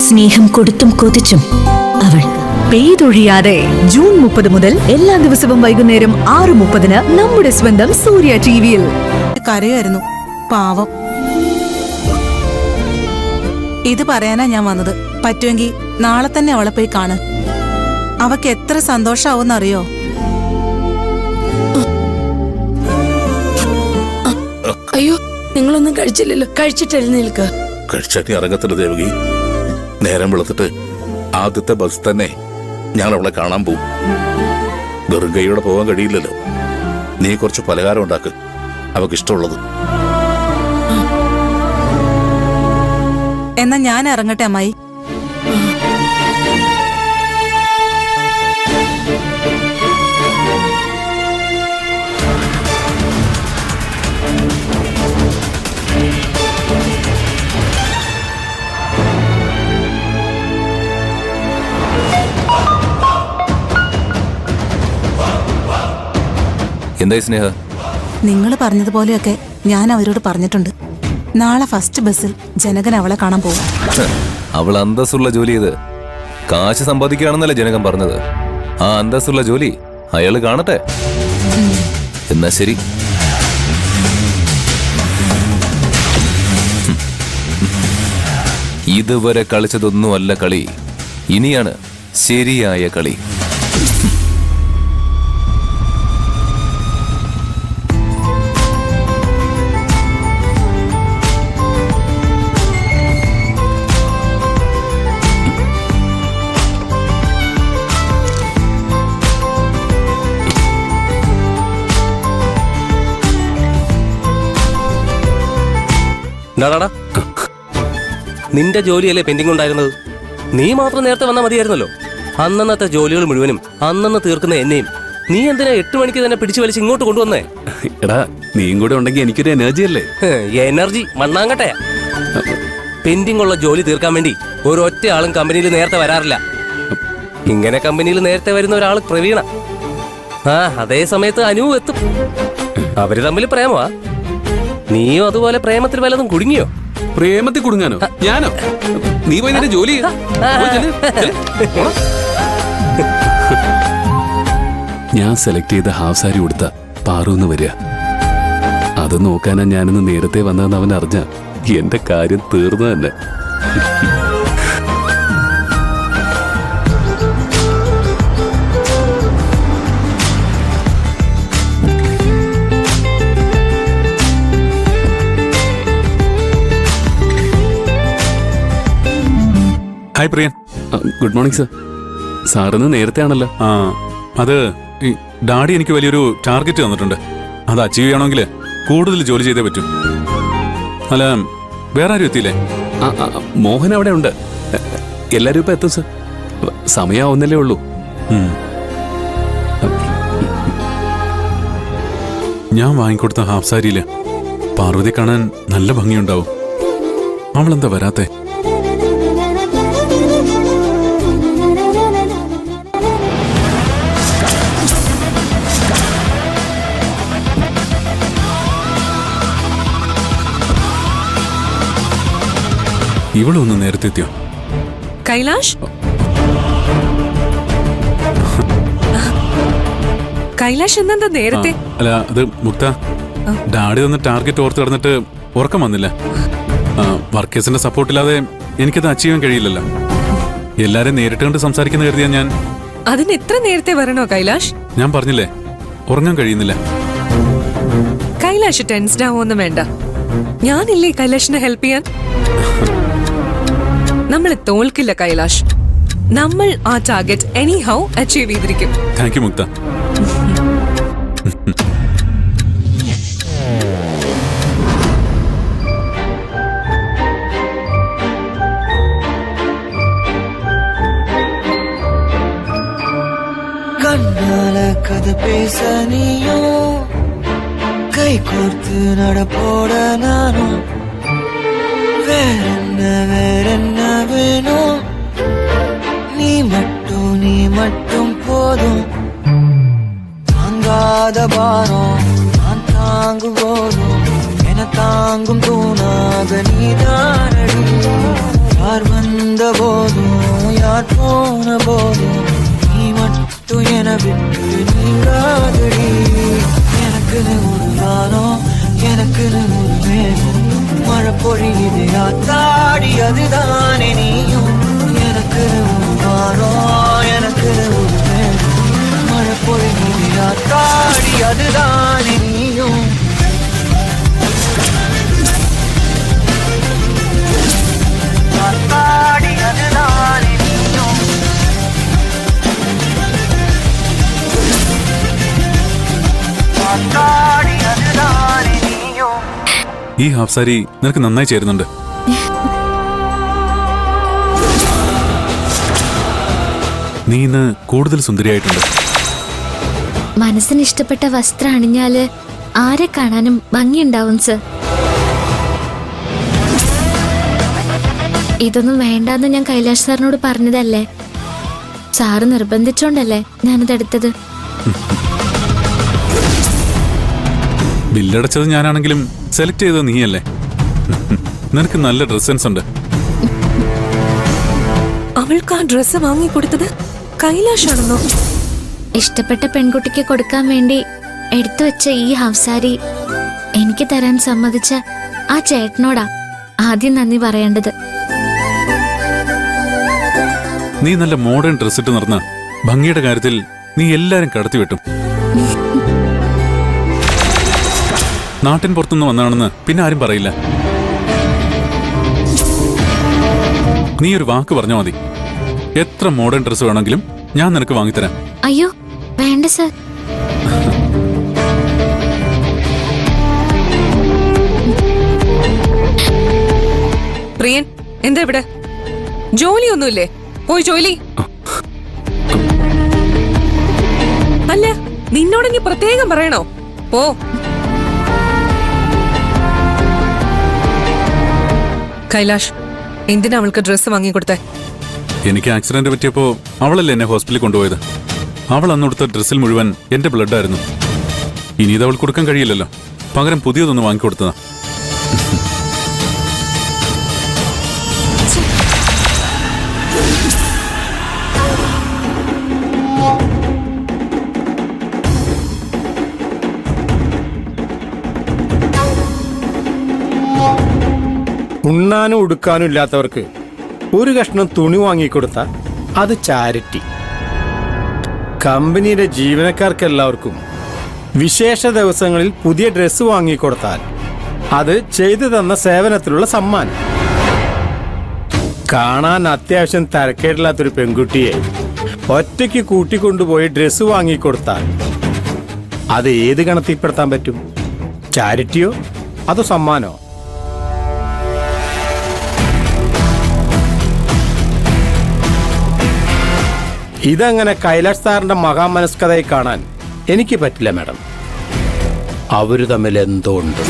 സ്നേഹം കൊടുത്തും കൊതിച്ചും അവൾ പെയ്തൊഴിയാതെ ജൂൺ 30 മുതൽ എല്ലാ ദിവസവും വൈകുന്നേരം 6:30 നമ്മുടെ സ്വന്തം സൂര്യ ടിവിയിൽ. കരയായിരുന്നു പാവം. ഇത് പറയാനാ ഞാൻ വന്നത്. പറ്റുമെങ്കിൽ നാളെ തന്നെ അവളെ പോയി കാണ്. അവക്ക് എത്ര സന്തോഷാവൂന്നറിയോ? അയ്യോ, നിങ്ങളൊന്നും കഴിച്ചില്ലല്ലോ. കഴിച്ചിട്ടെഴുന്നേൽക്ക്. കഴിച്ചാട്ടി ഇറങ്ങത്തില്ല ദേവകി. നേരം വെളുത്തിട്ട് ആദ്യത്തെ ബസ് തന്നെ ഞങ്ങൾ അവളെ കാണാൻ പോവും. വെറും കൈയോടെ പോകാൻ കഴിയില്ലല്ലോ. നീ കുറച്ച് പലഹാരം ഉണ്ടാക്ക്, അവക്കിഷ്ടമുള്ളത്. എന്നാ ഞാൻ ഇറങ്ങട്ടെ അമ്മായി. എന്തായി സ്നേഹ? നിങ്ങൾ പറഞ്ഞതുപോലെയൊക്കെ ഞാൻ അവരോട് പറഞ്ഞിട്ടുണ്ട്. നാളെ ഫസ്റ്റ് ബസ്സിൽ ജനകൻ അവളെ കാണാൻ പോകും. അവൾ അന്തസ്സുള്ള ജോലി ചെയ്ത് കാശ് സമ്പാദിക്കുകയാണെന്നല്ലേ ജനകം പറഞ്ഞത്. ആ അന്തസ്സുള്ള ജോലി അയാള് കാണട്ടെ. എന്നാ ശരി. ഇതുവരെ കളിച്ചതൊന്നുമല്ല കളി, ഇനിയാണ് ശരിയായ കളി. നിന്റെ ജോലിയല്ലേ പെൻഡിംഗ് ഉണ്ടായിരുന്നത്? നീ മാത്രം നേരത്തെ വന്നാൽ മതിയായിരുന്നല്ലോ. അന്നന്നത്തെ ജോലികൾ മുഴുവനും അന്നന്ന് തീർക്കുന്ന എന്നെയും നീ എന്തിനാ 8 മണിക്ക് തന്നെ പിടിച്ചു വലിച്ച് ഇങ്ങോട്ട് കൊണ്ടുവന്നേ? എടാ, നീയും കൂടെ ഉണ്ടെങ്കിൽ എനിക്കൊരു എനർജി അല്ലേ. എനർജി മണ്ണാങ്കട്ടെ. പെൻഡിംഗ് ഉള്ള ജോലി തീർക്കാൻ വേണ്ടി ഒരൊറ്റ ആളും കമ്പനിയിൽ നേരത്തെ വരാറില്ല. ഇങ്ങനെ കമ്പനിയിൽ നേരത്തെ വരുന്ന ഒരാൾ പ്രവീണ. അതേ സമയത്ത് അനു എത്തും. അവര് തമ്മിൽ പ്രേമമാ. നീയും അതുപോലെ പ്രേമത്തിൽ വല്ലതും കുടുങ്ങിയോ? പ്രേമത്തിൽ കുടുങ്ങാനോ? ഞാനോ? നീ പോയി നിന്റെ ജോലി. ഞാൻ സെലക്ട് ചെയ്ത ഹാഫ് സാരി ഉടുത്ത പാറൂന്ന് വരിക. അത് നോക്കാനാ ഞാനിന്ന് നേരത്തെ വന്നതെന്ന് അവൻ അറിഞ്ഞ എന്റെ കാര്യം തീർന്നു തന്നെ. Hi Priyan. Good morning sir. സാറിന്ന് നേരത്തെ ആണല്ലോ. അത് ഈ ഡാഡി എനിക്ക് വലിയൊരു ടാർഗറ്റ് തന്നിട്ടുണ്ട്. അത് അച്ചീവ് ചെയ്യണമെങ്കിൽ കൂടുതൽ ജോലി ചെയ്തേ പറ്റൂ. അല്ല, വേറെ ആരും എത്തിയില്ലേ? മോഹൻ അവിടെ ഉണ്ട്. എല്ലാരും ഇപ്പൊ എത്തും സർ. സമയാവുന്നല്ലേ ഉള്ളൂ. ഞാൻ വാങ്ങിക്കൊടുത്ത ഹാഫ് സാരിയില് പാർവതി കാണാൻ നല്ല ഭംഗിയുണ്ടാവും. അവളെന്താ വരാത്തെ? ഇവളൊന്ന് നേരത്തെ എത്തിയോ? കൈലാഷ്, കൈലാഷ് എന്താ നേരത്തെ? അല്ല, അത് മുക്ത, ഡാഡി തന്ന ടാർഗറ്റ് ഓർത്ത് കിടന്നിട്ട് ഉറക്കം വന്നില്ല. വർക്കേഴ്സിന്റെ സപ്പോർട്ടില്ലാതെ എനിക്കത് അച്ചീവ് ചെയ്യാൻ കഴിയില്ലല്ലോ. എല്ലാരും നേരിട്ട് കണ്ട് സംസാരിക്കുന്ന കരുതിയാ ഞാൻ. അതിന് എത്ര നേരത്തെ വരണോ കൈലാഷ്? ഞാൻ പറഞ്ഞില്ലേ, ഉറങ്ങാൻ കഴിയുന്നില്ല. കൈലാഷ് ടെൻസ്ഡ് ആവൊന്നും വേണ്ട. ഞാനില്ലേ കൈലാഷിനെ ഹെൽപ്പ് ചെയ്യാൻ. നമ്മളെ തോൽക്കില്ല കൈലാഷ്. നമ്മൾ ആ ടാർഗറ്റ് എനി ഹൗ അച്ചീവ് ചെയ്തിരിക്കും. താങ്ക് യു മുക്ത. கண்ணால கதை பேச நீயும் கை கோர்த்து நடப்போட நானும் வேறென்ன வேணும்? நீ மட்டும் போதும். தாங்காத பாரம் நான் தாங்கும் போதும் என தாங்கும் தூணாக நீதானடி. யார் வந்த போதும் யார் போன போதும் நீ மட்டும் என விட்டு நீங்காதடி எனக்குன்னு ஒரு வானம் எனக்குன்னு ஒரு மேகம் மழை பொழியுது ஆத்தாடி அதுதானே நீயும் எனக்குன்னு ஒரு வானம் எனக்குன்னு ஒரு மேகம் மழை பொழியுது ஆத்தாடி அதுதானே நீயும் ஆத்தாடி அதுதானே நீயும் ஆத்தாடி அதுதானே நீயும் ഈ ഹാഫ് സാരി നിനക്ക് നന്നായി ചേരുന്നുണ്ട്. നീ ഇന്ന് കൂടുതൽ സുന്ദരിയായിട്ടുണ്ട്. മനസ്സിന് ഇഷ്ടപ്പെട്ട വസ്ത്രം അണിഞ്ഞാല് ആരെ കാണാനും ഭംഗിയുണ്ടാവും സർ. ഇതൊന്നും വേണ്ടാന്ന് ഞാൻ കൈലാഷ് സാറിനോട് പറഞ്ഞതല്ലേ. സാറ് നിർബന്ധിച്ചോണ്ടല്ലേ ഞാനിതെടുത്തത്. ബില്ലടച്ചത് ഞാനാണെങ്കിലും സെലക്ട് ചെയ്തത് നീയല്ലേ. നിനക്ക് നല്ല ഡ്രസ് സെൻസ് ഉണ്ട്. അവൾക്ക് ആ ഡ്രസ്സ് വാങ്ങിക്കൊടുത്തത് കൈലാഷാണെന്നോ? ഇഷ്ടപ്പെട്ട പെൺകുട്ടിക്ക് കൊടുക്കാൻ വേണ്ടി എടുത്തു വെച്ച ഈ ഹാഫ് സാരി എനിക്ക് തരാൻ സമ്മതിച്ച ആ ചേട്ടനോടാ ആദ്യം നന്ദി പറയേണ്ടത്. നീ നല്ല മോഡേൺ ഡ്രസ് ഇട്ട് നടന്ന ഭംഗിയുടെ കാര്യത്തിൽ നീ എല്ലാരും കടത്തിവെട്ടും. നാട്ടിൻ പുറത്തുനിന്ന് വന്നാണെന്ന് പിന്നെ ആരും പറയില്ല. നീ ഒരു വാക്ക് പറഞ്ഞാൽ മതി. എത്ര മോഡേൺ ഡ്രസ് വേണമെങ്കിലും ഞാൻ നിനക്ക് വാങ്ങിത്തരാം. അയ്യോ വേണ്ട സർ. പ്രിയൻ എന്താ ഇവിടെ? ജോലിയൊന്നുമില്ലേ? പോയി ജോലി. അല്ല നിന്നോടെങ്കിൽ പ്രത്യേകം പറയണോ? പോ. കൈലാഷ് എന്തിനാ അവൾക്ക് ഡ്രസ്സ് വാങ്ങിക്കൊടുത്തേ? എനിക്ക് ആക്സിഡന്റ് പറ്റിയപ്പോ അവളല്ലേ എന്നെ ഹോസ്പിറ്റലിൽ കൊണ്ടുപോയത്. അവൾ അന്നെടുത്ത ഡ്രസ്സിൽ മുഴുവൻ എന്റെ ബ്ലഡ് ആയിരുന്നു. ഇനി ഇത് അവൾ കൊടുക്കാൻ കഴിയില്ലല്ലോ. പകരം പുതിയതൊന്ന് വാങ്ങിക്കൊടുത്തതാ. ഉണ്ണാനും ഉടുക്കാനും ഇല്ലാത്തവർക്ക് ഒരു കഷ്ണം തുണി വാങ്ങിക്കൊടുത്ത അത് ചാരിറ്റി. കമ്പനിയുടെ ജീവനക്കാർക്കെല്ലാവർക്കും വിശേഷ ദിവസങ്ങളിൽ പുതിയ ഡ്രസ്സ് വാങ്ങിക്കൊടുത്താൽ അത് ചെയ്തു തന്ന സേവനത്തിലുള്ള സമ്മാനം. കാണാൻ അത്യാവശ്യം തരക്കേടില്ലാത്തൊരു പെൺകുട്ടിയെ ഒറ്റയ്ക്ക് കൂട്ടിക്കൊണ്ടുപോയി ഡ്രസ്സ് വാങ്ങിക്കൊടുത്താൽ അത് ഏത് ഗണത്തിൽപ്പെടുത്താൻ പറ്റും? ചാരിറ്റിയോ അതോ സമ്മാനോ? ഇതങ്ങനെ കൈലാഷ് സാറിന്റെ മഹാമനസ്കതയെ കാണാൻ എനിക്ക് പറ്റില്ല മാഡം. അവര് തമ്മിൽ എന്തോ ഉണ്ട്.